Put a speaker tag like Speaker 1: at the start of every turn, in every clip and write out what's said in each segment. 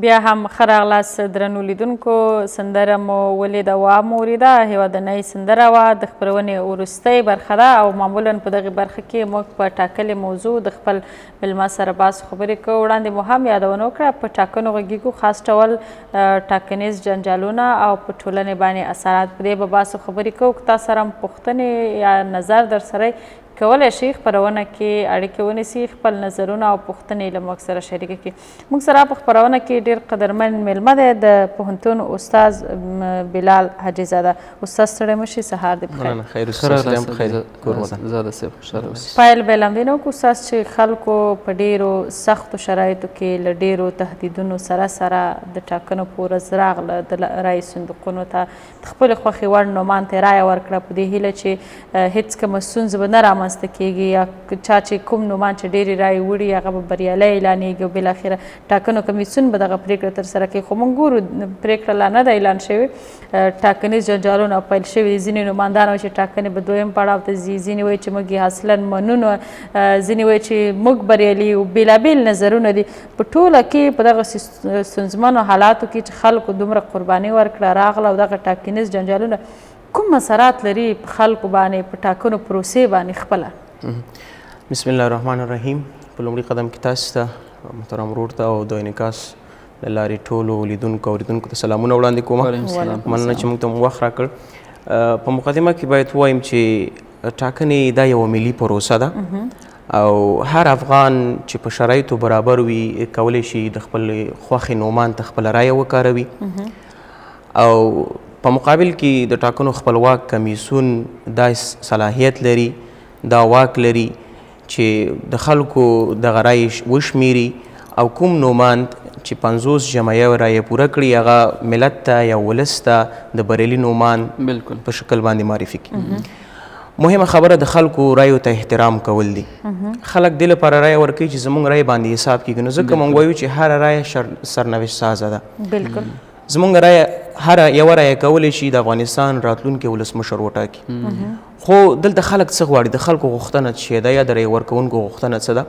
Speaker 1: بیا هم ښه راغلاست درنو لیدونکو. سندره مو ولیده او مو اوریده. هیوادنۍ سندره وه، د خپرونې وروستۍ برخه ده او معمولا په دغې برخه کې موږ په ټاکلې موضوع د خپل مېلمه سره بحث خبرې کوو. وړاندې مو هم یادونه وکړه په ټاکنو غږیږو، خاص ډول ټاکنیز جنجالونه او په ټولنې باندې اثرات، په دې به بحث خبرې کوو. که تاسو سره هم پوښتنې یا نظر در سره کولی شئ خپرونه کې اړیکې ونیسي، خپل نظرونه او پوښتنې له موږ سره شریکه کړي. موږ سره په خپرونه کې ډېر قدرمن میلمه دی، د پوهنتون استاد بلال حاجي زاده. استاد ستړی مه شئ، سهار دې بخیر. پایل به یې لمدې نه وکړو استاد چې خلکو په ډېرو سختو شرایطو کې له ډېرو تهدیدونو سره د ټاکنو په ورځ راغله د رایې صندوقونو ته د خپلې خوښې وړ نومان ته یې رایه ورکړه په دې هیله چې هېڅ کومه ستونزه به نه رامنځته کېږي یا چا چې کوم نومان چې ډېرې رایې وړي هغه به بریالی اعلانېږي او بالاخره ټاکنو کمیسیون به دغه پرېکړه ترسره کوي. خو موږ ګورو پرېکړه لا نه ده اعلان شوې، ټاکنیز جنجالونه پیل شوي دي. ځینې نوماندان وایي چې ټاکنې به دویم پړاو ته ځي، ځینې وایي چې موږ یې اصلا منو، ځینې وایي چې موږ بریالي یو. بېلابېل نظرونه دي. په ټوله کې په دغسې ستونزمنو حالاتو کې چې خلکو دومره قرباني ورکړه راغله او دغه ټاکنیز جنجالونه کوم اثرات لري په خلکو باندې، په ټاکنو پروسې باندې خپله؟
Speaker 2: بسم الله الرحمن الرحیم. په لومړي قدم کې تاسو ته محترم ورور ته او د انعکاس له لارې ټولو لیدونکو او اورېدونکو ته سلامونه وړاندې کوم. مننه چې موږ ته مو وخت راکړ. په مقدمه کې باید ووایم چې ټاکنې دا یوه ملي پروسه ده او هر افغان چې په شرایطو برابر وي کولی شي د خپل خوښې نومان ته خپله رایه وکاروي. او په مقابل کې د ټاکنو خپلواک کمیسیون دا صلاحیت لري، دا واک لري چې د خلکو دغه رایې وشمیري او کوم نوماند چې 50 جمعیه رایې پوره کړي هغه ملت ته یا ولس ته د بریالي نومان په شکل باندې معرفي کړي. مهمه خبره د خلکو رایو ته احترام کول دي. خلک دې لپاره رایه ورکوي چې زموږ رایې باندې حساب کېږي. نو ځکه موږ وایو چې هره رایه سرنوشت سازه ده. زموږ رایه هره یوه رایه کولی شي د افغانستان راتلونکی ولسمشر وټاکي. خو دلته خلک څه غواړي؟ د خلکو غوښتنه چې ده یا د رایې ورکوونکو غوښتنه څه ده؟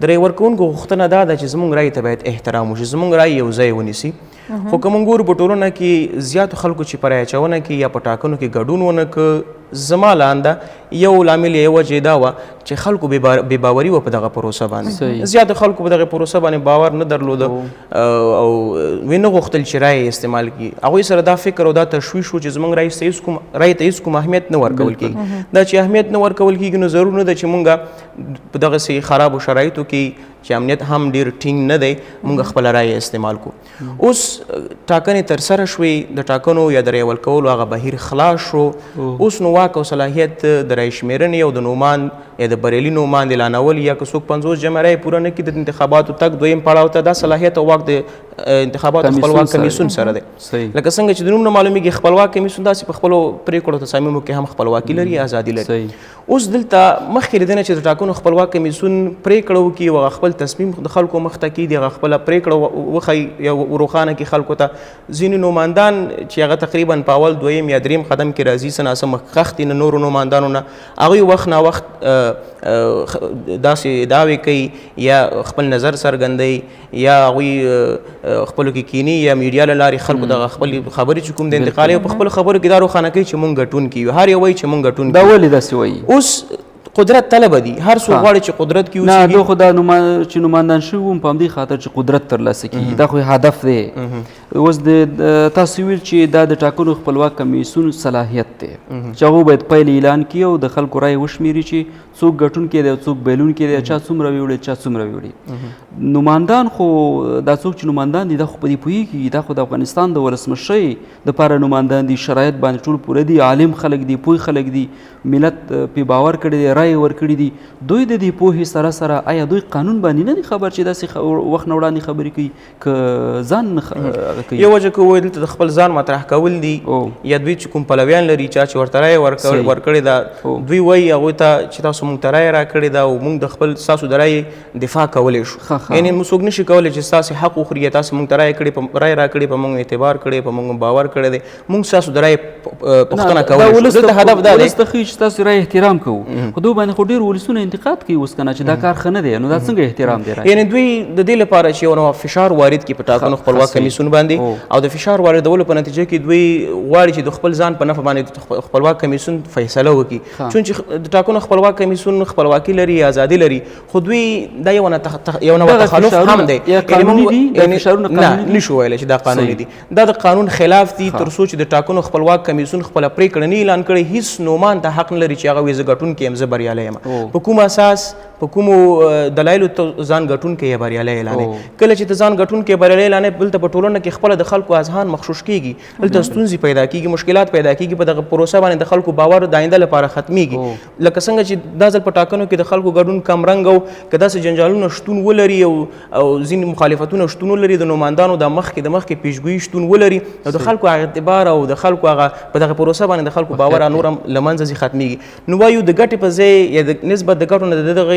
Speaker 2: د رایې ورکوونکو غوښتنه دا ده چې زموږ رایې ته باید احترام وشي، زموږ رایې یو ځای ونیسي. خو که موږ ګورو په ټولنه کې زیاتو خلکو چې په رایه اچونه کې یا په ټاکنو کې ګډون ونه کړه، زما لانده یو لامل یې وجې دا وه چې خلکو بې باوري وه په دغه پروسه باندې. زیاتو خلکو په دغه پروسه باندې باور نه درلوده او ویې نه غوښتل چې رایې استعمال کړي. هغوی سره دا فکر او دا تشویش و چې زموږ رایې ته هېڅ کوم اهمیت نه ورکول کېږي. دا چې اهمیت نه ورکول کېږي نو ضرور نه ده چې موږ په دغسې خرابو شرایطو کې چې امنیت هم ډېر ټینګ نه دی موږ خپله رایه استعمال کړو. اوس ټاکنې ترسره شوې، د ټاکنو یا د رایې ورکولو هغه بهیر خلاص شو. اوس نو واک او صلاحیت د رایې شمېرنې او د نومان یا د بریالي نومان د اعلانول یا که څوک 50 جمع رایې پوره نه کړي د انتخاباتو تګ دویم پړاو ته، دا صلاحیت او واک د انتخاباتو خپلواک کمیسیون سره دی. لکه څنګه چې د نوم نه معلومیږي خپلواک کمیسیون داسې په خپلو پرېکړو تصامیمو کې هم خپلواکي لري، ازادي لري. اوس دلته مخکې له دې نه چې د ټاکنو خپلواک کمیسیون پرېکړه وکړي او هغه خپل تصمیم د خلکو مخ ته کېږدي، هغه خپله پرېکړه وښیي یا روښانه کړي خلکو ته. ځینې نوماندان چې هغه تقریبا په اول دویم یا دریم قدم کې راځي څه ناڅه مخکښ دي نورو نوماندانو نه، هغوی وخت ناوخت داسې دعوې کوي یا خپل نظر څرګندوي یا هغوی خپلو کې کینی یا میډیا له لارې خلکو دغه خپلې خبرې چې کوم د انتقالوي په خپلو خبرو کې دا روښانه کوي چې مونږ ګټونکي یو. هر یو وایي چې مونږ ګټونکي. دا ولې داسې وایي؟ اوس قدرت طلبه دي، هر څوک غواړي چې قدرت کې اوسېږي.
Speaker 3: نه، دا خو دا چې نوماندان شوي وم په همدې خاطر چې قدرت ترلاسه کړي، دا خو هدف دی. اوس تاسو ویل چې دا د ټاکنو خپلواک کمیسیون صلاحیت دی چې هغوی باید پیل اعلان کړي او د خلکو رایې وشمېري چې څوک ګټونکی دی او څوک بایلونکی دی، چا څومره ویوړي چا څومره ویوړي. نوماندان خو دا څوک چې نوماندان دي دا خو په دې پوهېږي، دا خو د افغانستان د ولسمشرۍ دپاره نوماندان دي، شرایط باندې ټول پوره دي، عالم خلک دي، پوه خلک دي، ملت پې باور کړی دی، رایې ورکړي دي. دوی د دې پوهې سره سره آیا دوی قانون باندې نه دي خبر چې داسې وخت نه وړاندې خبرې کوي که ځان نه کوي؟
Speaker 2: یو وجه که ووایي دلته د خپل ځان مطرح کول دي یا دوی چې کوم پلویان لري چا چې ورته رایې ورکړې ده، دوی وایي هغوی ته چې تاسو موږ ته رایه راکړې ده او موږ د خپل ستاسو د رایې دفاع کولی شو. یعنې موږ څوک نشي کولی چې ستاسې حق وخوري یا تاسو موږ ته رایه راکړې په موږ اعتبار کړی په موږ باور کړی دی موږ ستاسو د رایې پوښتنه کولی شو. دلته هدف دا دی
Speaker 3: ولس ته ښیي چې تاسو رایې احترام کوو خو دوی باندې خو ډېر ولسونه انتقاد کوي اوس که نه چې دا کار ښه نه دی نو دا څنګه احترام دی؟
Speaker 2: یعنې دوی د دې لپاره چې یو فشار وارد کړي په ټاکنو خپلواک کمیسیون باندې او د فشار واردولو په نتیجه کې دوی غواړي چې د خپل ځان په نفع باندې خپلواک کمیسیون فیصله وکړي چون چې د ټاکنو خپلواک کمیسیون خپلواکي لري ازادي لري خو دوی دا یو نوع تخلف هم دی. نه نشو ویلی چې دا قانوني دي دا د قانون خلاف دي تر څو چې د ټاکنو خپلواک کمیسیون خپله پرېکړه نه اعلان کړې هیڅ نومان ته حق نه لري چې هغه وایي زه ګټونکی یم زه بریالی یم په کوم اساس په کومو دلایلو ته ځان ګټونکی یا بریالی اعلانوي. کله چې ته ځان ګټونکی بریالی اعلانوي دلته په ټولنه کې خپله د خلکو اذهان مغشوش کېږي دلته ستونزې پیدا کېږي مشکلات پیدا کېږي په دغه پروسه باندې د خلکو باور د آینده لپاره ختمیږي لکه څنګه چې دا ځل په ټاکنو کې د خلکو ګډون کمرنګ او که داسې جنجالونه شتون ولري او ځینې مخالفتونه شتون ولري د نوماندانو د مخکې پیشګویي شتون ولري او د خلکو اعتبار او د خلکو هغه په دغه پروسه باندې د خلکو باور نور هم له منځه ځي ختمیږي. نو وایو د ګټې په ځای یا د نسبت د ګټو نه د دغه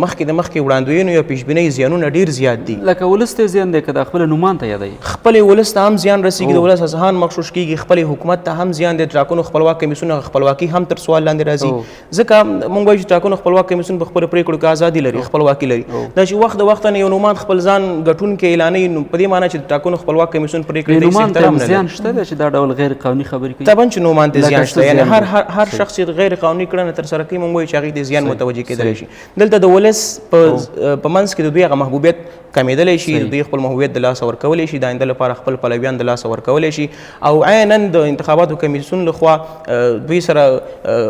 Speaker 2: مخکې وړاندوینو یا پیشبینۍ زیانونه ډېر زیات دي.
Speaker 3: لکه ولس ته زیان دی که د خپل نومان ته یادوي
Speaker 2: خپلې ولس ته هم زیان رسېږي د ولس اذهان مغشوش کېږي خپلې حکومت ته هم زیان دی. ټاکنو خپلواک کمیسیون خپلواکي هم تر سوال لاندې راځي ځکه موږ وایو چې ټاکنو خپلواک کمیسیون په خپلو پرېکړو کې ازادي لري خپلواکي لري دا چې وخت د وخته نه یو نومان خپل ځان ګټونکی اعلانوي نو په دې معنی چې د ټاکنو خپلواک کمیسیون پرېکړې ته احترام نه لري.
Speaker 3: زیان شته دی چې دا ډول غیر قانوني خبرې کوي؟
Speaker 2: طبعا چې نومان ته زیان شته یعنې هر شخص چې غیر قانوني کړنه ترسره کوي موږ وایو چې هغې ته زیان متوجه کېدلی شي. دلته د ولس په منځ کې د دوی هغه محبوبیت کمیدلی شي دوی خپل محبوبیت د لاسه ورکولی شي د آینده لپاره خپل پلویان د لاسه ورکولی شي او عینا د انتخاباتو کمیسیون لخوا دوی سره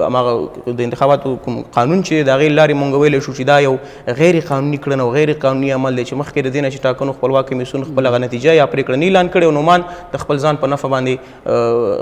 Speaker 2: هماغه د انتخاباتو کوم قانون چې د هغې لارې موږ ویلی شو چې دا یو غیر قانوني کړنه او غیر قانوني عمل دی چې مخکې د دې نه چې ټاکنو خپلواک کمیسیون خپل هغه نتیجه یا پرېکړه نه اعلان کړې او نومان د خپل ځان په نفع باندې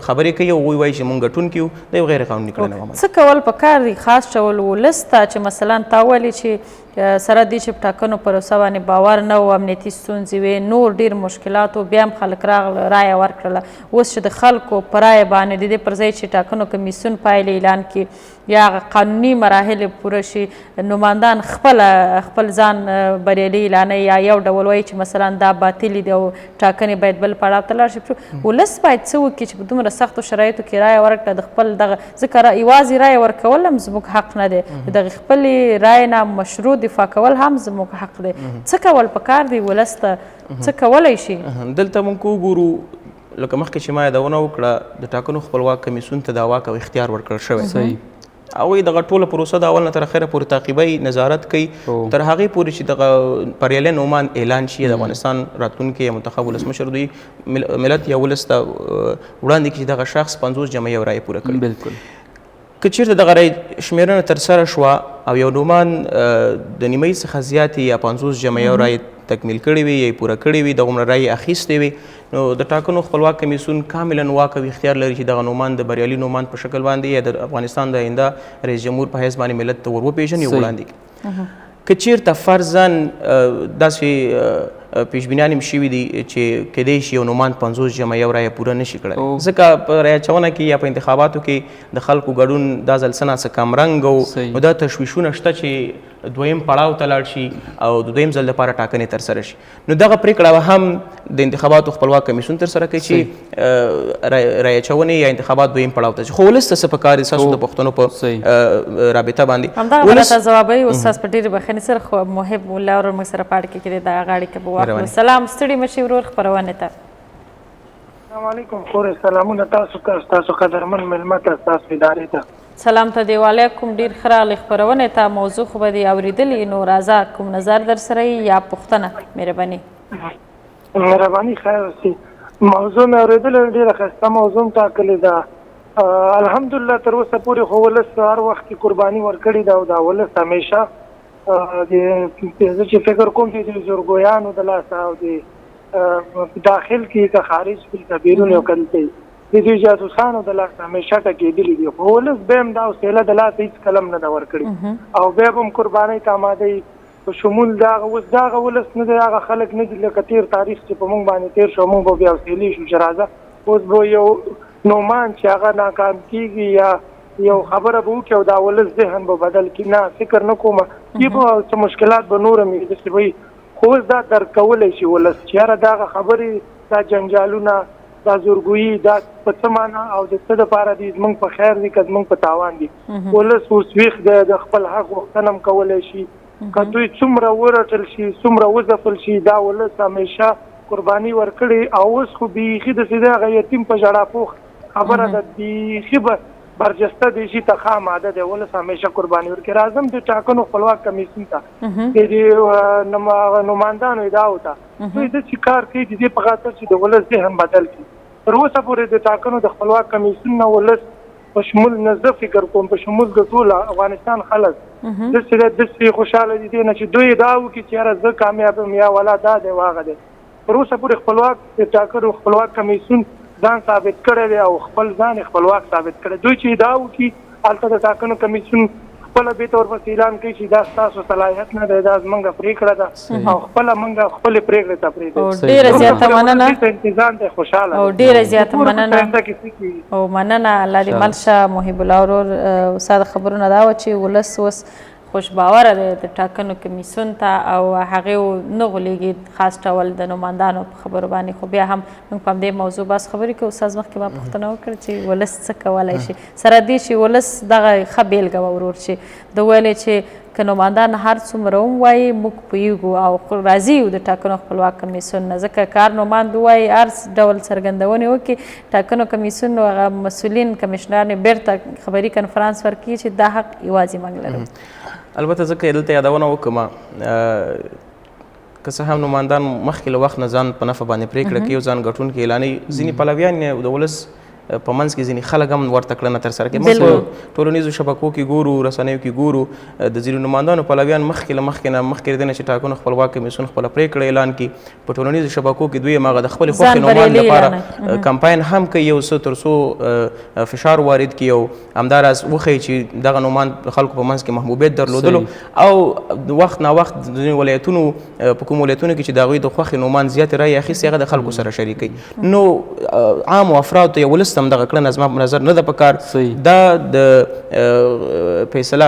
Speaker 2: خبرې کوي او وایي وایي چې موږ ګټونکي یو دا یو غیر قانوني کړنه عمل.
Speaker 1: څه کول پکار دي خاص ډول ولس ته چې مثلا تا ویلي چې سره دې چې په ټاکنو پروسه باندې باور نه و امنیتي ستونزې وې نور ډېر مشکلات و بیا هم خلک راغله رایه ورکړله اوس چې د خلکو په رایه باندې د دې پر ځای چې ټاکنو کمیسیون پایلې اعلان کړي یا قانوني مراحل پوره شي نوماندان خپل ځان بریالي اعلانوي یا یو ډول وایي چې مثلا دا باطلي دی او ټاکنې باید بل پړاو ته لاړ شي ولس باید څه وکړي چې په دومره سختو شرایطو کې رایه ورکړه د خپل دغه ځکه یوازې رایه ورکول هم زموږ حق نه دی د دغې خپلې رایې نه مشروع دفاع کول هم زموږ حق دی. څه کول پکار دی ولس ته څه کولی شي؟
Speaker 2: دلته موږ وګورو لکه مخکې چې ما یادونه وکړه د ټاکنو خپلواک کمیسیون ته د واک او اختیار ورکړل شوی هغوی دغه ټوله پروسه د اول نه تر اخره پورې تعقیبوي نظارت کوي تر هغې پورې چې دغه بریالی نومان اعلان شي د افغانستان راتلونکی یا منتخب ولسمشر دوی ملت یا ولس ته وړاندې کړي چې دغه شخص 50 جمعي او رایې پوره کړي.
Speaker 3: بلکل
Speaker 2: که چېرته دغه رایې شمېرنه ترسره شوه او یو نومان د نیمۍ څخه زیاتې یا 50 جمعي او رایې تکمیل کړې وي یا پوره کړې وي دغومره رایې اخیستې وي نو د ټاکنو خپلواک کمیسیون کاملا واک او اختیار لري چې دغه نومان د بریالي نومان په شکل باندې یا د افغانستان د آینده رئیس جمهور په حیث باندې ملت ته ور وپېژني او وړاندې کړي. که چېرته فرضاً داسې پیشبینیان هم شوي دي چې کیدای شي یو نومان 50 جمعي او رایه پوره نشي کړی ځکه په رایه اچونه کې یا په انتخاباتو کې د خلکو ګډون دا ځل څه ناڅه کمرنګ او دا تشویشونه شته چې دویم پړاو ته لاړ شي او د دویم ځل لپاره ټاکنې ترسره شي نو دغه پرېکړه هم د انتخاباتو خپلواک کمیسیون ترسره کوي چې رایه اچونې یا انتخابات دویم پړاو ته ځي خو ولس ته څه پکار دي ستاسو د پوښتنو په رابطه باندې
Speaker 1: همدغه غلطه ځوابوي استاد په ډېرې بخښنې سره خو محب الله ورور موږ سره په اړیکه کې دی دغه اړیکه به واخلو. سلام ستړي مشي ورور خپرونې ته.
Speaker 4: السلام علیکم خورې سلامونه تاسو ته ستاسو قدرمن مېلمه ته ستاسو ادارې ته
Speaker 1: سلام ته دی وعلیکم ډېر ښه راغلې خپرونې ته موضوع خو به دې اورېدلې نو راځه کوم نظر در سره یا پوښتنه مهرباني
Speaker 4: مهرباني خیر اوسي موضوع مې اورېدلې ډېره ښایسته موضوع ټاکلې ده الحمدلله تر اوسه پورې خو ولس هر وخت کې قرباني ورکړې ده او دا ولس همیشه زه چې فکر کوم چې د زورګویانو د لاسه او د داخل کې که خارج کې بیرون یو کلتې د دې جاسوسانو د لاسه همیشه ټکېدلي دي خو ولس به هم دا حوصله د لاسه هېڅ قلم نه ده ورکړې او بیا به هم قربانۍ ته اماده وي په شمول اوس دغه ولس نه دی هغه خلک نه دي لکه تېر تاریخ چې په موږ باندې تېر شو موږ به بیا حوصلې شو چې راځه اوس به یو نومان چې هغه ناکام کېږي یا یو خبره به وکړي او دا ولس ذهن به بدل کړي. نه فکر نه کوم یې به څه مشکلات به نور هم داسې وي، خو اوس دا درک کولی شي ولس چې یاره دغه خبرې دا جنجالونه دا زورګویي دا په څه معنا او د څه دپاره دي، زموږ په خیر دي که زموږ په تاوان دي. ولس اوس ویښ دی، د خپل حق غوښتنه هم کولی شي. که دوی څومره ورټل شي څومره وځپل شي دا ولس همیشه قرباني ورکړي. او اوس خو بیخي داسې د هغه یتیم په ژړا پوخ خبره ده، بیخي به برجسته دی شي ته خام عاده دی، ولس همیشه قرباني ورکړي. راځم د ټاکنو خپلواک کمیسیون ته د نمایندانو ادعاو ته دوی داسې کار کوي د دې په خاطر چې د ولس ذهن بدل کړي. تر اوسه پورې د ټاکنو د خپلواک کمیسیون نه ولس په شمول نه زه فکر کوم په شمول د ټول افغانستان خلک داسې خوشحاله دي نه چې دوی ادعا وکړي چې یاره زه کامیاب یم یا ولا دا دی واغه دی. تر اوسه پورې خپلواک د ټاکنو خپلواک کمیسیون ځان ثابت کړی دی او خپل ځان خپلواک ثابت کړی. دوی چې ادعا وکړي هلته د ټاکنو کمیسیون خپله بېرته ورپسې اعلان کوي چې دا ستاسو صلاحیت نه دی، دا زموږ پرېکړه ده او خپله موږ خپلې پرېکړې ته پرېږدو.
Speaker 1: ډېره زیاته مننه
Speaker 4: انتظام دی خوشحاله
Speaker 1: او ډېره زیاته مننه او مننه. الله دې مل شه محب الله ورور. ستا د خبرونه دا وه چې ولس اوس خوشباوره دی د ټاکنو کمیسیون ته او هغې نه غولېږي خاص ډول د نمایندانو په خبرو باندې. خو بیا هم موږ په همدې موضوع بس خبرې کوو. استاد مخکې ما پوښتنه وکړه چې ولس څه کولی شي سره دې چې ولس دغه ښه بېلګه وه ورور چې د ویلې چې که نمایندان هر څومره هم وایي موږ پوهېږو او راضي یو د ټاکنو خپلواک کمیسیون نه، ځکه که هر نماند ووایي هر ډول څرګندونې وکړي ټاکنو کمیسیون هغه مسؤلین کمیشنران یې بېرته خبري کنفرانس ورکوي چې دا حق یوازې موږ لرو.
Speaker 2: البته ځکه دلته یادونه وکړم که څه هم نمایندان مخکې له وخت نه ځان په نفع باندې پرېکړه کوي او ځان ګټونکي اعلانوي، ځینې پلویان یې د ولس په منځ کې ځینې خلک هم ورته کړنه ترسره کوي. موږ په ټولنیزو شبکو کې ګورو، رسنیو کې ګورو د ځینو نمایندانو پلویان مخکې له مخکې نه مخکې د دې نه چې ټاکنو خپلواک کمیسیون خپله پرېکړه اعلان کړي په ټولنیزو شبکو کې دوی هماغه د خپلې خوښې نماند لپاره کمپاین هم کوي یو څه تر څو فشار وارد کړي او همداراز وښیي چې دغه نماند د خلکو په منځ کې محبوبیت درلودلو او وخت ناوخت د ځینو ولایتونو په کومو ولایتونو کې چې د هغوی د خوښې نماند زیاتې رایې اخیستې هغه د خلکو سره شریکوي. نو عامو افرادو ته یو ولس هم دغه کړنه زما په نظر نه ده پکار. دا د فیصله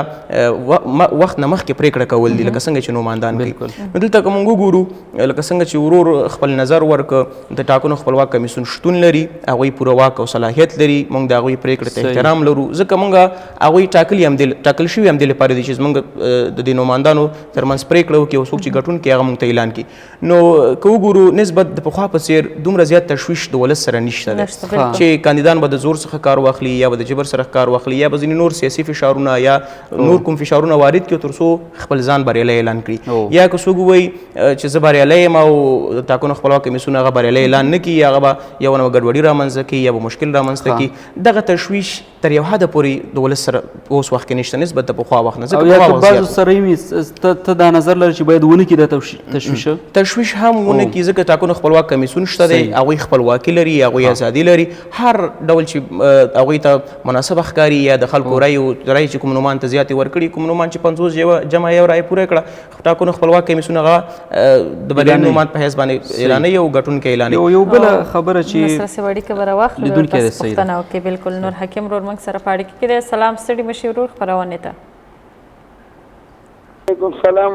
Speaker 2: وخت نه مخکې پرېکړه کول دي لکه څنګه چې نمایندان کوي. نو دلته که موږ وګورو لکه څنګه چې ورور خپل نظر ورکړه د ټاکنو خپلواک کمیسیون شتون لري، هغوی پوره واک او صلاحیت لري، موږ د هغوی پرېکړې ته احترام لرو ځکه موږ هغوی ټاکل شوي هم دې لپاره دي چې زموږ د دې نمایندانو ترمنځ پرېکړه وکړي او څوک چې ګټونکي هغه موږ ته اعلان کړي. نو که وګورو نسبت د پخوا په څېر دومره زیات تشویش د ولس سره نشته دی چې کاندیدان به د زور څخه کار واخلي یا به د جبر سره کار واخلي یا به ځینې نور سیاسي فشارونه یا نور کوم فشارونه وارد کړي تر څو خپل ځان بریالی اعلان کړي. یا که څوک ووایي چې زه بریالی یم او د ټاکنو خپلواک کمیسیون هغه بریالی اعلان نه کړي، هغه به یوه نوه ګډوډي رامنځته کړي یا به مشکل رامنځته کړي. دغه تشویش تر یو حده پورې د ولس سره اوس وخت کې نشته نسبت د پخوا وخت نه.
Speaker 3: او یا که بعضو سره یې ته دا نظر لري چې باید ونه کړي دا
Speaker 2: تشویش هم ونه کړي ځکه ټاکنو خپلواک کمیسیون شته دی، هغوی خپلواکي لري، هغوی ازادي لري. هر ډول چې هغوی ته مناسبه ښکاري یا د خلکو رایې چې کوم نومان ته زیاتې ورکړي، کوم نومان چې 50 جمع یو رایې پوره کړه، ټاکنو خپلواک کمیسیون هغه د بریالي نومان په حیث باندې اعلانوي او ګټونکی اعلانوي.
Speaker 3: یو بله خبره چې
Speaker 1: نسرسې وړیکه به راواخلو بس پوښتنه وکړي. بالکل نور حکیم ورور موږ سره په اړیکه کې دی. سلام ستړي مشي ورور خپرونې ته.
Speaker 5: وعلیکم سلام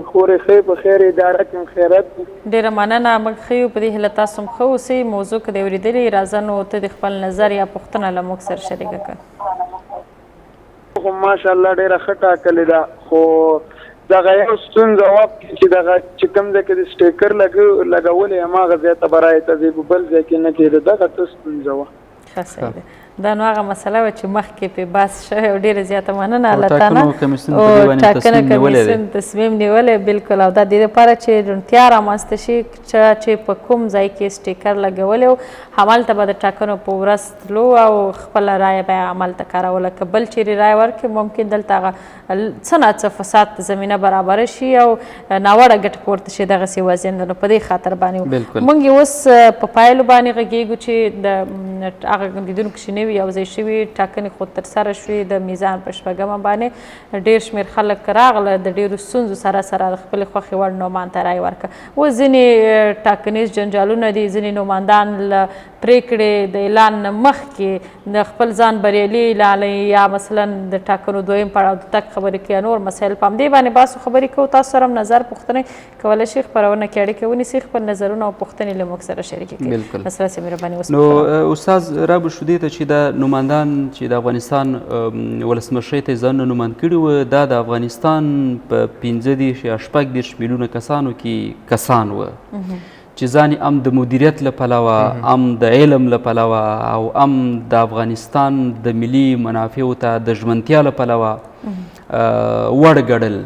Speaker 5: خورې ښې په خیر اداره کې خیرت.
Speaker 1: ډېره مننه موږ ښه یو په دې هیله تاسو هم ښه اوسئ. موضوع که دې اورېدلې راځه نو ته د خپل نظر یا پوښتنه له موږ سره شریکه کړه.
Speaker 5: خو ماشاءالله ډېره ښه ټاکلې ده، خو دغه یو ستونزه وه چې دغه چې کوم ځای کې د سټیکر لګولې هماغه ځای ته به رایې ته ځي په بل ځای کې نه کېده، دغه څه ستونزه وه.
Speaker 1: ښه صحیح ده. دا نو هغه مسله وه چې مخکې پرې بحث شوی او ډېره زیاته مننه الله تعالی او ټاکنه کمیسیون تصمیم نیولی. بالکل او دا د دې لپاره چې روڼتیا رامنځته شي چې په کوم ځای کې سټیکر لګولی و همالته به د ټاکنو په ورځ تلو او خپله رایه به یې همالته کاروله. که بل چیرې رایه ورکړي ممکن دلته هغه څه ناڅه فساد زمینه برابره شي او ناوړه ګټه پورته شي دغسې وضعیت نو په دې خاطر باندې موږ اوس په پایلو باندې غږیږو چې د هغه لیدونکو چې نوي یو ځای شوي ټاکنې خو ترسره شوې د میزان په شپږمه باندې ډېر شمېر خلک راغله د ډېرو ستونزو سره سره د خپلې خوښې وړ نومان ته رایې ورکړه. اوس ځینې ټاکنیز جنجالونه دي، ځینې نوماندان له پرېکړې د اعلان نه مخکې د خپل ځان بریالي اعلانوي یا مثلا د ټاکنو دویم پړاو د تګ خبرې کوي یا نور مسایل. په همدې باندې باسو خبرې کوو. تاسو سره هم نظر پوښتنې کولی شئ خپرونه کې اړیکې ونیسئ، خپل نظرونه او پوښتنې له موږ سره شریکې کړئ.
Speaker 3: بالکل.
Speaker 1: مسله سي مهرباني اوس
Speaker 3: نو استاد رابو شو دې ته چې دا نوماندان چې د افغانستان ولسمشرۍ ته ځانونه نوماند کړي وو، دا د افغانستان په 15 یا 16 میلیونه کسانو کې کسان وو چې ځان هم د مدیریت له پلوه، هم د علم له پلوه او هم د افغانستان د ملي منافعو ته د ژمنتیا له پلوه وړ ګڼل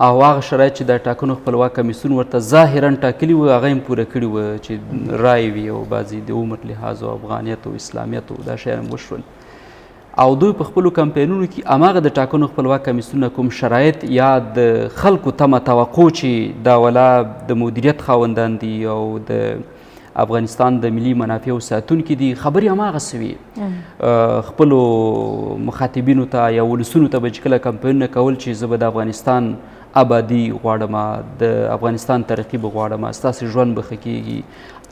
Speaker 3: او هغه شرایط چې د ټاکنو خپلواک کمیسیون ورته ظاهرا ټاکلي وو هغه یې پوره کړي وو چې رایې وي او بعضې د عمر لحاظ او افغانیت او اسلامیت او دا شیان وشول. او دوی په خپلو کمپینونو کې هماغه د ټاکنو خپلواک کمیسیونونه کوم شرایط یا د خلکو تمه توقع چې دا ولا د مدیریت خاوندان دي او د افغانستان د ملي منافعو ساتونکي دي، خبرې هماغسې وي. خپلو مخاطبینو ته یا ولسونو ته به چې کله کمپینونه کول چې زه به د افغانستان آبادي غواړم، د افغانستان ترقي به غواړم، ستاسې ژوند به ښه کېږي.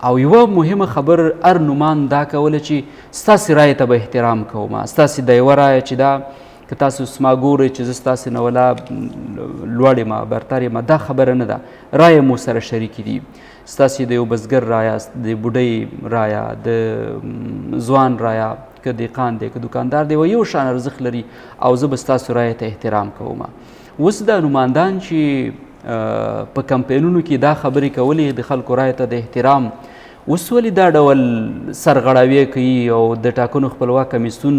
Speaker 3: او یوه مهمه خبر هر نومان دا کوله چې ستاسې رایې ته به احترام کوم، ستاسې د یوه رایه چې دا که تاسو زما ګورئ چې زه ستاسې نه ولا لوړ یم برتر یم، دا خبره نه ده. رایه مو سره شریکې دي، ستاسې د یو بزګر رایه، د بوډۍ رایه، د ځوان رایه، که دهقان دی که دوکاندار دی، یو شان ارزښت لري او زه به ستاسو رایې ته احترام کوم. اوس دا نوماندان چې په کمپینونو کې دا خبرې کولې د خلکو رایې ته د احترام، اوس ولې دا ډول سرغړاوی کوي او د ټاکنو خپلواک کمیسیون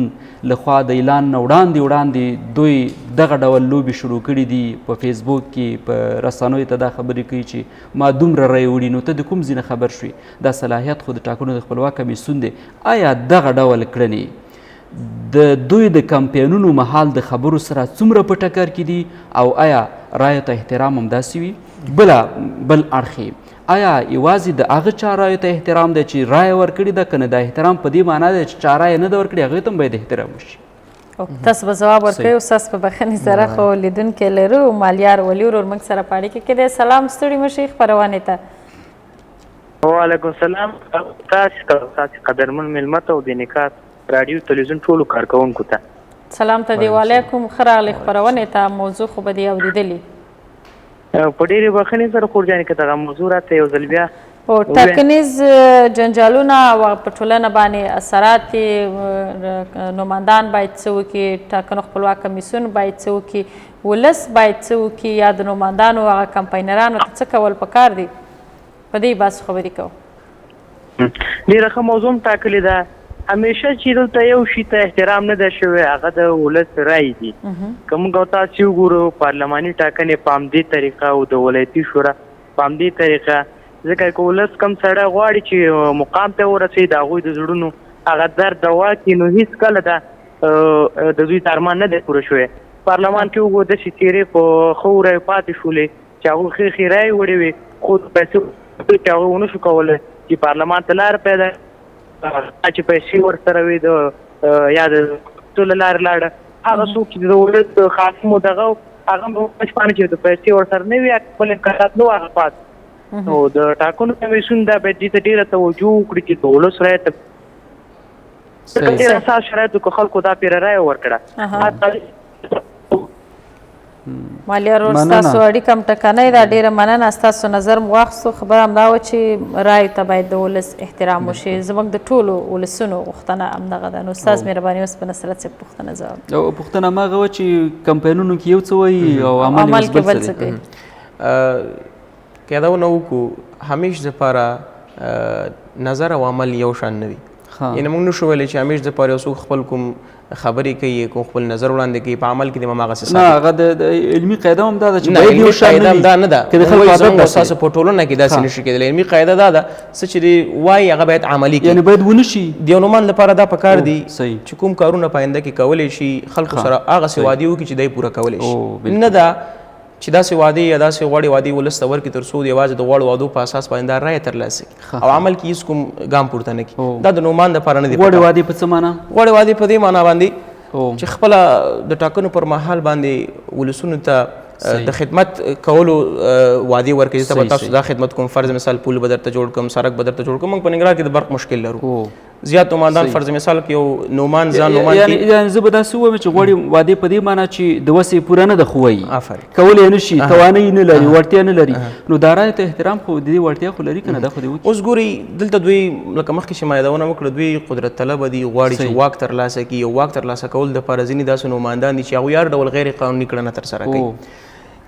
Speaker 3: لخوا د اعلان نه وړاندې دوی دغه ډول لوبې شروع کړي دي په فیسبوک کې، په رسنیو ته دا خبرې کوي چې ما دومره رایې وړي. نو ته د کوم ځای نه خبر شوې؟ دا صلاحیت خو د ټاکنو د خپلواک کمیسیون دی. آیا دغه ډول کړنې د دوی د کمپینونو مهال د خبرو سره څومره په ټکر کې دي او آیا رایو ته احترام همداسې وي؟ بل اړخ آیا یوازې د هغه چا رایو ته احترام دی چې رایه ورکړې ده، که نه د احترام په دې معنا دی چې چا رایه نه ده ورکړې هغوی ته هم باید احترام وشي؟
Speaker 1: تاسو به ځواب ورکوئ. استاد په بخښنې سره خو لیدونکی لرو. مالیار ولي ورور موږ سره په اړیکه کې دی. سلام، ستړي مه شئ خپرونې ته.
Speaker 6: وعلیکم السلام. تاسو قدرمن مېلمه ته او د نکاح راډیو تلویزیون ټولو کارکوونکو ته
Speaker 1: سلام ته دی. وعلیکم. ښه راغلئ خپرونې ته. موضوع خو به دې اورېدلې.
Speaker 6: په ډېرې بخښنې سره خورجانې که دغه موضوع راته یو ځل بیا
Speaker 1: ټاکنیز جنجالونه او په ټولنه باندې اثرات نوماندان باید څه وکړي، ټاکنو خپلواک کمیسیون باید څه وکړي، ولس باید څه وکړي، یا د نوماندانو هغه کمپاینرانو ته څه کول پکار دي؟ په دې بحث خبرې کوو.
Speaker 6: ډېره ښه موضوع هم ټاکلې ده. همیشه چې دلته یو شي ته احترام نه ده شوی هغه د ولس رایې دي. که موږ او تاسې وګورو پارلماني ټاکنې په همدې طریقه او د ولایتي شورا په همدې طریقه، ځکه که ولس کم سړی غواړي چې مقام ته ورسوي د هغوی د زړونو هغه درد دوا کړي، نو هېڅکله ده د دوی ارمان نه دی پوره شوی. پارلمان کې وګورو داسې څېرې په ښو رایو پاتې شولې چې هغوی ښې ښې رایې وړې وې، خو د پیسې چې هغوی ونه شو کولی چې پارلمان ته لاره پیدا چې پیسې ورسره وي یا د پښتو له لارې لاړه، هغه څوک چې د ولس خاصم و دغه هغه به شپانه چې د پیسې ورسره نه وي خپل امکانات نه هغه پات. نو د ټاکنو کمیسیون دا باید دې ته ډېره توجه وکړي چې د ولس رایې ته ډېر اساس شرایطو که خلکو دا پرې رایه ورکړه.
Speaker 1: مالیار ورور ستاسو اړیکه هم ټکنۍ ده. ډېره مننه. ستاسو نظر مو واخیستو. خبره همدا وه چې رایو ته باید د ولس احترام وشي. زموږ د ټولو ولسونو غوښتنه همدغه ده. نو استاد مهرباني اوس په نصرت صاحب پوښتنه ځواب.
Speaker 3: پوښتنه هماغه وه چې کمپینونو کې یو څه وایي او عمل
Speaker 1: کې بل څه کوي.
Speaker 2: که یادونه وکړو همیش دپاره نظر او عمل یو شان نه وي. یعنې موږ نشو ویلی چې همیش دپاره یو څوک خپل کوم خبرې کوي، کوم خپل نظر وړاندې کوي، په عمل کې د هماغسې
Speaker 3: نه هغه د علمي قاعده هم دا ده چې باید یو شان نه وي.
Speaker 2: دا نه ده زموږ ستاسو په ټولنه کې داسې نشي کېدلی. علمي قاعده دا ده څه چې وایي هغه باید عملي کړي،
Speaker 3: یعنې باید ونه شي.
Speaker 2: د یو نومان لپاره دا پکار دي چې کوم کارونه په آینده کې کولی شي خلکو سره هغسې وعدې وکړي چې دی پوره کولی شي. نه ده چې داسې وعدې یا داسې غوړې وعدې ولس ته ورکړي تر څو یوازې د غوړو وعدو په اساس باندې دا رایه ترلاسه کړي او عمل کې هېڅ کوم ګام پورته نه کړي. دا د نومان دپاره نه دي.
Speaker 3: غوړې وعدې په څه معنا؟
Speaker 2: غوړې وعدې په دې معنا باندې چې خپله د ټاکنو پر مهال باندې ولسونو ته د خدمت کولو وعدې ورکړي. ته به تاسو دا خدمت کوم، فرض مثال پول به درته جوړ کړم، سړک به درته جوړ کړم. موږ په ننګرهار کې د برق مشکل لرو. زیات نوماندان فرض مثال کې یو نومان ځان نومان
Speaker 3: یعنې زه به داسې ووایم چې غوړې وعدې په دې معنا چې د وسې پوره نه ده خو وایي کولی یې نه شي، توانایي نه لري، وړتیا نه لري. نو دا رایې ته احترام خو د دې وړتیا خو لري که نه؟ دا خو دې وکړي.
Speaker 2: اوس ګورئ دلته دوی لکه مخکې چې ما یادونه وکړه دوی قدرت طلبه دي، غواړي چې واک ترلاسه کړي. او واک ترلاسه کول دپاره ځینې داسې نوماندان دي چې هغوی هر ډول غیر قانوني کړنه ترسره کوي.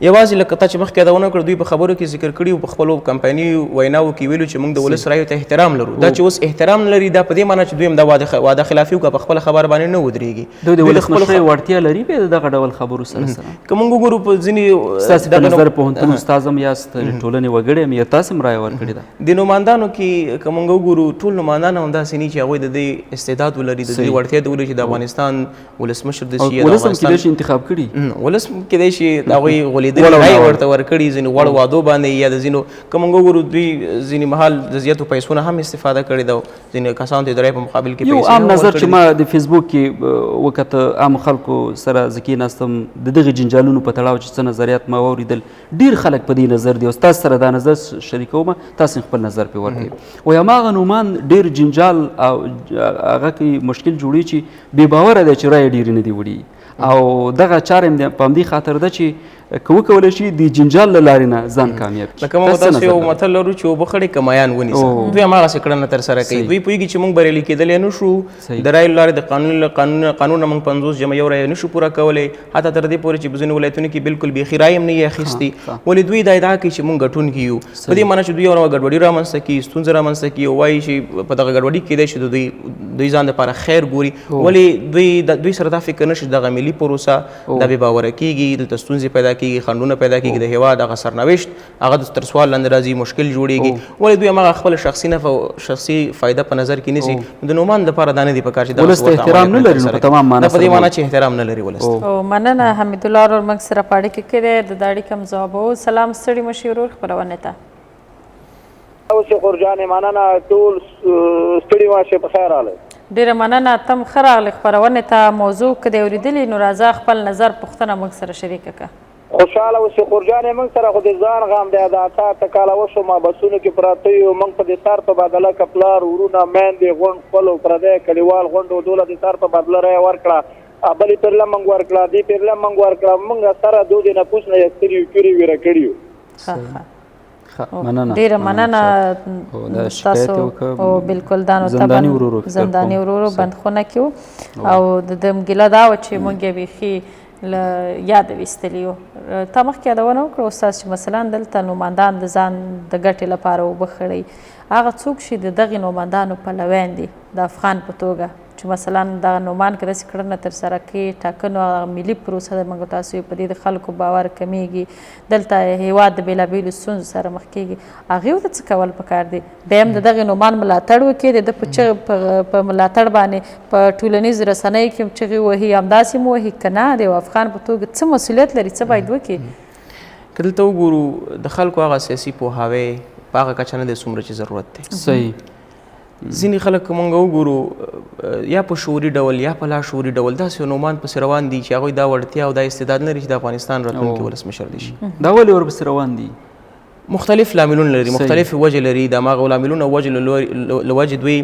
Speaker 2: یوازې لکه تا چې مخکې یادونه وکړه دوی په خبرو کې ذکر کړي او په خپلو کمپایني ویناوو کې ویلو چې موږ د ولس رایو ته احترام لرو. دا چې اوس احترام نه لري دا په دې معنی چې دوی هم دا واده خلافي وکړه، په خپله خبره باندې نه ودرېږي.
Speaker 3: دوی د ولسمشرۍ وړتیا لري بیا د دغه ډول خبرو سره سره؟
Speaker 2: که موږ وګورو په ځینې
Speaker 3: ستاسې په نظر پوهنتون استاذ هم یاست، ټولنې وګړی هم یا تاسې هم رایه ورکړې ده؟
Speaker 2: د نوماندانو کې که موږ وګورو ټول نوماندان همداسې نه چې هغوی د دې استعداد ولري، د دې وړتیا د ولري چې د افغانستان ولسمشر د شي،
Speaker 3: ولس هم کېدای شي انتخاب کړي،
Speaker 2: ولس هم کېدای شي هغوی غولېدلي رایې ورته ورکړي ځینې غوړو وعدو باندې یا د ځینو که موږ وګورو دوی ځینې مهال د زیاتو پیسو نه هم استفاده کړې ده. ځینې کسانو ته د رایې په مقابل کې
Speaker 3: یو عام نظر چې ما د فیسبوک کې وکته عامو خلکو سره زه کېناستم د دغې جنجالونو په تړاو چې څه نظریات ما واورېدل، ډېر خلک په دې نظر دي او ستاسو سره دا نظر شریکوم، تاسو خپل نظر پرې ورکړئ. وایي هماغه نومان ډېر جنجال او هغه کې مشکل جوړوي چې بې باوره دی چې رایې ډېرې نه دي وړي. او دغه چاره په همدې خاطر ده چې که وکولی شي د جنجال له لارې نه ځان کامیاب کړي.
Speaker 2: لکه موږ تاسو یو متل لرو چې اوبه خړې که مایان ونیسه. دوی هماغسې کړنه ترسره کوي. دوی پوهېږي چې موږ بریالي کېدلی نه شو، د رایې له لارې د قانون نه موږ 50 جمع یو رایه نه شو پوره کولی، حتی تر دې پورې چې په ځینو ولایتونو کې بالکل بیخي رایې هم نه یې اخیستې. ولې دوی دا ادعا کوي چې موږ ګټونکي یو، په دې معنی چې دوی یو ډول ګډوډي رامنځته کړي، ستونزه رامنځته کړي او وایي چې په دغه ګډوډي کېدای شي دوی ځان دپاره خیر ګوري. ولې دوی سره دا فکر نه شي دغه ملي پروسه دا بې باوره کېږي، دلته ستونزې پیدا کېږي، خنډونه پیدا کېږي، د هېواد هغه سرنوشت هغه تر سوال لاندې راځي، مشکل جوړېږي. ولې دوی هماغه خپله شخصي فایده په نظر کې نیسي. د نومان دپاره دا نه دي پکار چې
Speaker 3: ولس ته احترام نه لري. نو په تمام معنا
Speaker 2: په دې معنا چې احترام نه لري ولس ته.
Speaker 1: مننه حمیدالله ورور موږ سره په اړیکه کې دی، د دا اړیکه هم ځوابوو. سلام ستړي مه شي ورور خپرونې ته.
Speaker 5: اوس خورجانې مننه، ټول ستړي مه په خیر راغلی.
Speaker 1: ډېره مننه، ته هم ښه راغلې خپرونې ته. موضوع که دې اورېدلې نو راځه خپل نظر پوښتنه موږ سره شریکه کړه.
Speaker 5: خوشحاله اوسې خورجانې، موږ سره خو د ځان غم دی، دا اته کاله وشو ما بسونو کې پراته یو. موږ په دې سر په بدله که پلار ورونه میندې غونډ خپل او پردی کلیوال غونډ و دوله د سر په بدله رایه ورکړه، بلې پیرله موږ ورکړه، دې پیرله موږ ورکړه. موږ سره دو د نفوس نه یستلي یو کورې ویره کړي یو.
Speaker 1: ډېره مننه ستاسو. او بالکل دا نو زنداني ورورو بندخونه کې و او د ده ګیله دا وه چې موږ یې بیخي له یاده ویستلي وو. تا مخکې یادونه وکړه استاد چې مثلا دلته نوماندان د ځان د ګټې لپاره اوبه خړوي. هغه څوک چې د دغې نوماندانو پلویان دي د افغان په توګه چې مثلا دغه نومان که داسې کړنه ترسره کړي، ټاکنو هغه ملي پروسه د موږ تاسو په دې د خلکو باور کمیږي، دلته هېواد د بېلابېلو ستونزو سره مخ کېږي، هغې ورته څه کول پکار دي؟ بیا هم د دغې نومان ملاتړ وکړي، د ده په چغې په ملاتړ باندې په ټولنیزو رسنیو کې هم چغې وهي، همداسې هم وهي که نه د یو افغان په توګه څه مسؤلیت لري، څه باید وکړي؟
Speaker 2: که دلته وګورو د خلکو هغه سیاسي پوهاوی په هغه کچه نه دی څومره چې ضرورت دی.
Speaker 3: صحیح.
Speaker 2: ځینې خلک که موږ وګورو یا په شعوري ډول یا په لاشعوري ډول داسې نومان پسې روان دي چې هغوی دا وړتیا او دا استعداد لري چې د افغانستان راتلونکي ولسمشر دي شي.
Speaker 3: دا ولې ورپسې روان دي؟
Speaker 2: مختلف لاملونه لري، مختلف وجې لري. د هماغه لاملونه او وجې له وجې دوی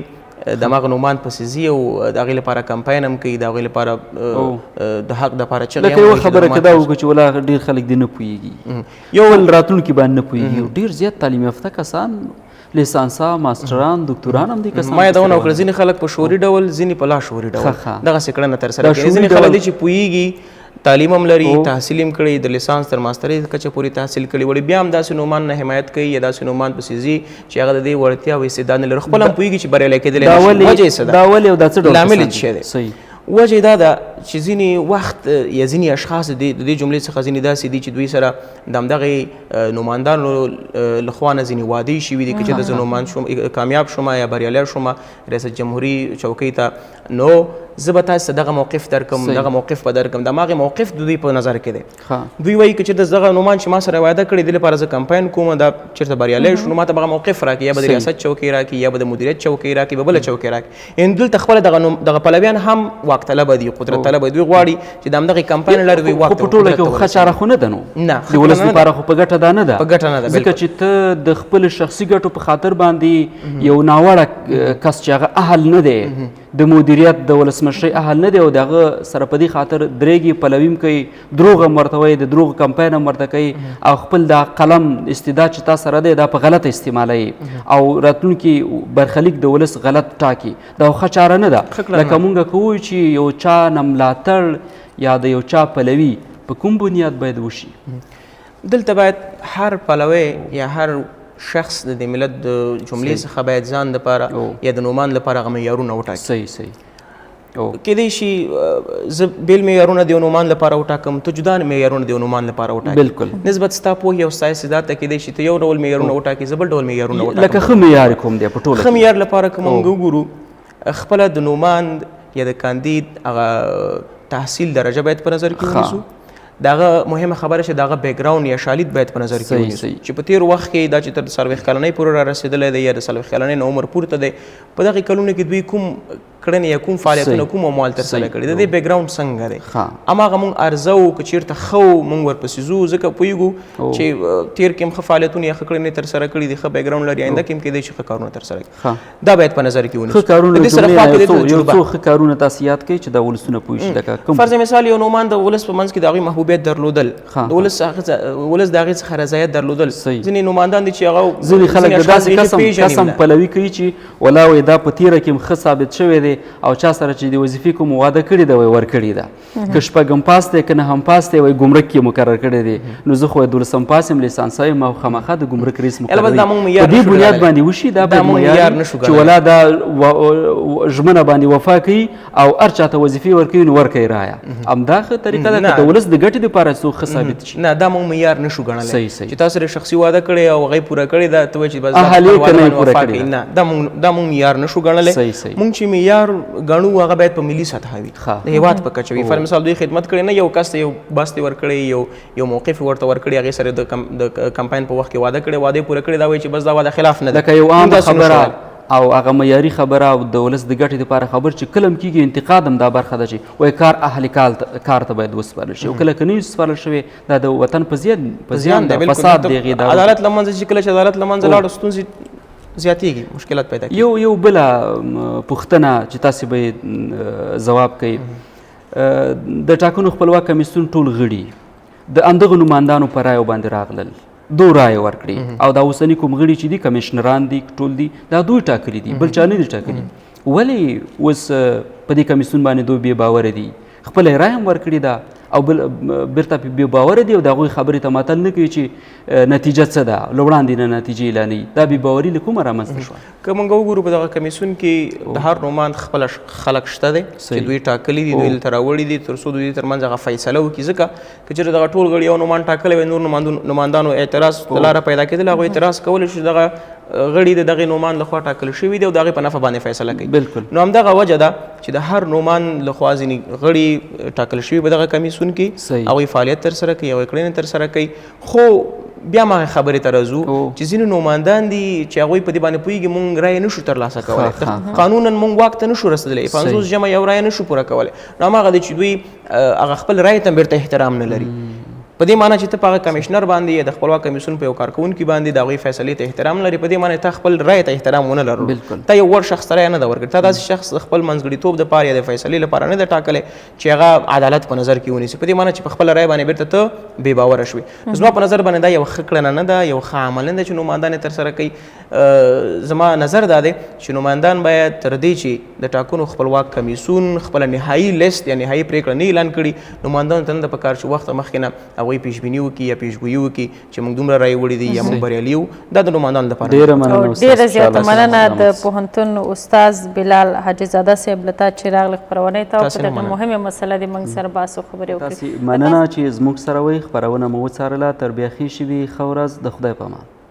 Speaker 2: د هماغه نومان پسې ځي او د هغې لپاره کمپاین هم کوي، د هغې لپاره د حق دپاره چغې هم
Speaker 3: لکه یوه خبره که دا وکړو چې ولا ډېر خلک دې نه پوهېږي، یو راتلونکي باندې نه پوهېږي. ډېر زیات تعلیم یافته کسان، لیسانسا، ماسټران، دکتوران هم دي کسان.
Speaker 2: ما یادونه وکړه ځینې خلک په شعوري ډول، ځینې په لاشعوري ډول دغسې کړنه ترسره کوي. ځینې خلک دي چې پوهېږي، تعلیم هم لري، تحصیل هم کړی، د لیسانس تر ماسترۍ کچه پورې تحصیل کړی، وړي بیا هم داسې نومان نه حمایت کوي یا داسې نومان پسې ځي چې هغه د دې وړتیا او استعداد نه لري، خپله هم پوهېږي چې بریالی کېدلی نه شي. وجه یې څه ده؟
Speaker 3: دا ولې او دا څه ډول
Speaker 2: لامل یې څه دی؟ وجه یې دا ده چې ځینې وخت یا ځینې اشخاص د دې جملې څخه ځینې داسې دي چې دوی سره د همدغې نوماندانو لخوا نه ځینې وعدې شوي دي که چې د زه نوماند شوم کامیاب شوم یا بریالی شوم ریاست جمهوري چوکۍ ته نو زه به تاسو دغه موقف درکم دغه موقف به درکم د هماغې موقف د دوی په نظر کې دی دوی وایي که چېرته دغه نومان چې ما سره وعده کړې دې لپاره زه کمپاین کوم دا چېرته بریالی شو نو ما ته به هغه موقف راکړي یا به د ریاست چوکۍ راکړي یا به د مدیریت چوکۍ راکړي به بله چوکۍ راکړي یعنې دلته خپله دغه پلویان هم واک طلبه دي قدرت طلبه دوی غواړي چې د همدغې کمپاین له لارې دوی واک
Speaker 3: په ټوله کې ښه چاره خو نه ده نو
Speaker 2: نه
Speaker 3: د ولس لپاره خو په ګټه دا نه ده
Speaker 2: په ګټه نه ده
Speaker 3: ځکه چې ته د خپل شخصي ګټو په خاطر باندې یو ناوړه کس چې هغه اهل نه دی د مدیریت د ولسمشرۍ اهل نه دی او د هغه سره په دې خاطر درېږي پلوي هم کوي دروغ هم ورته وایي د دروغ کمپاین هم ورته کوي او خپل دا قلم استعداد چې تا سره دی دا په غلطه استعمالوي او راتلونکي برخلیک د ولس غلط ټاکي دا ښه چاره نه ده لکه مونږ که ووایو چې یو چا نه ملاتړ یا د یو چا پلوي په کوم بنیاد باید وشي
Speaker 2: دلته باید هر پلوی یا هر شخص د دې ملت د جملې څخه باید ځان دپاره یا د نومان لپاره هغه معیارونه وټاکي
Speaker 3: صحیح
Speaker 2: کیدای شي زه بیل معیارونه د یو نومان لپاره وټاکم ته جدا معیارونه د یو نومان لپاره وټاکي
Speaker 3: بالکل
Speaker 2: نسبت ستا پوهې او ستا استعداد ته کیدای شي ته یو ډول معیارونه وټاکي زه بل ډول معیارونه وټاکم
Speaker 3: لکه ښه معیار کوم دی په ټوله
Speaker 2: ښه معیار لپاره که موږ وګورو خپله د نوماند یا د کاندید هغه تحصیل درجه باید په نظر کې ونیسو دغه مهمه خبره چې دغه بیکګراوند یا شالید باید په نظر کې ونیسو چې په تیر وخت کې دا چې تر 40 کلنۍ پورې را رسېدلی دی یا د 40 کلنۍ نه عمر پورته دی په دغې کلونو کې دوی کوم کړنې یا کوم فعالیتونه کوم اعمال ترسره کړي د دې بیکګراوند څنګه دی هماغه موږ ارزو که چېرته ښه و موږ ورپسې ځو ځکه پوهېږو چې تیر کې هم ښه فعالیتونه یا ښه کړنې ترسره کړي دي ښه بیکګراوند لري آینده کې هم کیدای شي ښه کارونه ترسره کړي دا باید په نظر کې ونیسو
Speaker 3: یو څو ښه کارونه تاسو یاد کړئ چې دا ولسونه پوه شي لکه کوم
Speaker 2: فرض مثال یو نومان د ولس په منځ کې د هغوی محبوبیت درلودل د ولس د هغې څخه رضایت درلودل ځینې نوماندان دي چې هغه
Speaker 3: ځینې خلک د داسې قسم پلوي کوي چې ولا وایي دا په تیره کې هم ښه ثابت شوی دی او چا سره چې د وظیفې کوم واده کړې ده وایي ورکړې ده که شپږم پاس دی که نهم پاس دی وایي ګمرک کې مقرر کړی دی نو زه خو دولسم پاس یم لیسانس یم او خامخا د ګمرک رئیس مقرروي په دې بنیاد باندې وشي دا باید معیار چې ولا دا ژمنه باندې وفا کوي او هر چا ته وظیفې ورکوي نو ورکوي رایه همدا ښه طریقه ده که د ولس د ګټې دپاره څوک ښه ثابت شي
Speaker 2: نه دا موږ معیار نشو ګڼلی چې تاسو سره شخصي واده کړی او هغه پوره کړې ده ته وایي چې بس نه دا موږ معیار نشو ګڼلی موږ چې معیار ګڼو هغه باید په ملي سطحه وي د هېواد په کچه وي فر مثال دوی خدمت کړی نه یو کس ته یو بس ته ورکړی یو موقف ورته ورکړی هغې سره د کمپاین په وخت کې واده کړی واده یې پوره کړی دا وایي چې بس دا واده خلاف نه ده
Speaker 3: لکه یو عام خبره او هغه معیاري خبره او د ولس د ګټې دپاره خبر چې کله هم کېږي انتقاد هم دا برخه ده چې وایي کار اهل کار ته باید وسپارل شي او کله که نه وي سپارل شوی دا د وطن په زیان ده فساد د هغې
Speaker 2: عدالت له منځه چې کله چې عدالت له منځه لاړه ستونزې زیاتېږي مشکلات پیدا کېږي
Speaker 3: یو بله پوښتنه چې تاسې به ځواب کوئ د ټاکنو خپلواک کمیسیون ټول غړي د همدغه نوماندانو په رایو باندې راغلل دو رایې ورکړي او دا اوسني کوم غړي چې دي کمیشنران دي ټول دي دا دوی ټاکلي دي بل چا نه دي ټاکلي ولې اوس په دې کمیسیون باندې دوی بې باوره دي خپله یې رایه هم ورکړې ده او بیرته بې باوره دي او د هغوی خبرې ته ماتل نه کوي چې نتیجه څه ده له وړاندې نه نتیجې اعلانوي دا بې باوري له کومه رامنځته شوه
Speaker 2: که موږ وګورو په دغه کمیسیون کې د هر نومان خپله خلک شته دی چې دوی ټاکلي دي دوی دلته راوړي دي تر څو دوی ترمنځ هغه فیصله وکړي ځکه که چېرې دغه ټول غړي یو نومان ټاکلی وی نور نوماندانو اعتراض ته لاره پیدا کېدل هغوی اعتراض کولی شو دغه غړي د دغې نومان لخوا ټاکل شوي دي او د هغې په نفع باندې فیصله کوي
Speaker 3: بالکل
Speaker 2: نو همدغه وجه ده چې د هر نومان لخوا ځینې غړي ټاکل شوي په دغه کمیسیون کې هغوی فعالیت ترسره کوي هغوی کړنې ترسره کوي خو بیا ما خبرې ته راځو چې ځینې نوماندان دي چې هغوی په دې باندې پوهېږي موږ رایې نشو ترلاسه کولی قانونا موږ واک ته نشو رسېدلی 50 جمع یو رایه نشو پوره کولی نو هماغه دی چې دوی هغه خپل رایې ته بیرته احترام نه لري په دې معنی چې ته په هغه کمیشنر باندې یا د خپلواک کمیسیون په یو کارکوونکي باندې د هغوی فیصلې ته احترام لري په دې معنی ته خپل رایې ته احترام ونه لرو ته یو وړ شخص ته رایه نه ده ورکړې تا داسې شخص د خپل منځګړیتوب دپاره یا د فیصلې لپاره نه ده ټاکلی چې هغه عدالت په نظر کې ونیسي په دې معنی چې په خپله رایه باندې بیرته ته بې باوره شوې زما په نظر باندې دا یو ښه کړنه نه ده یو ښه عمل نه ده چې نوماندان یې ترسره کوي زما نظر دا دی چې نوماندان باید تر دې چې د ټاکنو خپلواک کمیسیون خپله نهایي لیست یا نهایي پرېکړه نه اعلان کړي نوماندانو ته نه ده پکار چې وخته مخکې نه هغوی پیشبیني وکړي یا پیشګویي وکړي چې موږ دومره رایې وړي دي یا موږ بریالي یو. دا د نوماندانو لپاره
Speaker 3: ډېره مننه
Speaker 1: او ډېره زیاته مننه د پوهنتون استاد بلال حاجي زاده صاحب له تا چې راغلې خپرونې ته او په دغه مهمه مسله دې موږ سره بحث او خبرې وکړې.
Speaker 3: تاسې مننه چې زموږ سره وئ. خپرونه مو وڅارله. تر بیا ښې شوي ښه ورځ. د خدای په امان.